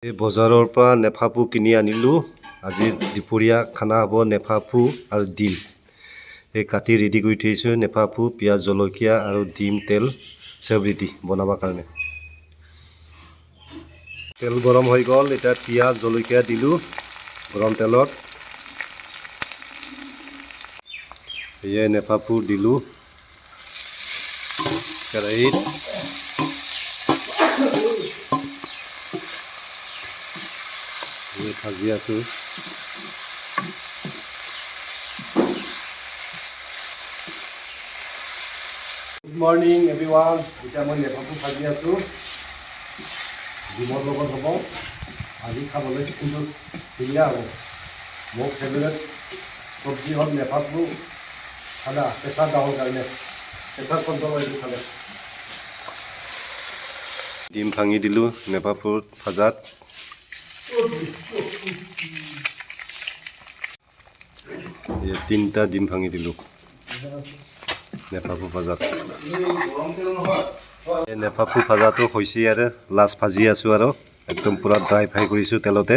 এই বজাৰৰ পৰা নেফাফু কিনি আনিলোঁ। আজি দুপৰীয়া খানা হ'ব নেফাফু আৰু ডিম। এই কাটি ৰেডি কৰি থৈছোঁ নেফাফু, পিঁয়াজ, জলকীয়া আৰু ডিম, তেল চব ৰেডি বনাবৰ কাৰণে। তেল গৰম হৈ গ'ল, এতিয়া পিঁয়াজ জলকীয়া দিলোঁ গৰম তেলত। এয়াই নেফাফু দিলোঁ কেৰাহীত। ভাজি আছোঁ। Good morning everyone. এতিয়া মই নেফাফু ভাজি আছোঁ, ডিমৰ লগত হ'ব। আজি খাবলৈ কিন্তু ধুনীয়া হ'ব। মোৰ ফেভৰেট চব্জি হ'ল নেফাফু খানা, প্ৰেছাৰ ডাউনৰ কাৰণে, প্ৰেছাৰ কণ্ট্ৰল এইটো খালে। ডিম ভাঙি দিলোঁ নেফাফুৰ ভাজাত। তিনিটা ডিম ভাঙি দিলোঁ নেফাফু ভাজাত। নেফাফু ভাজাটো হৈছে আৰু লাষ্ট ভাজি আছোঁ আৰু একদম পূৰা ড্ৰাই ফ্ৰাই কৰিছোঁ তেলতে।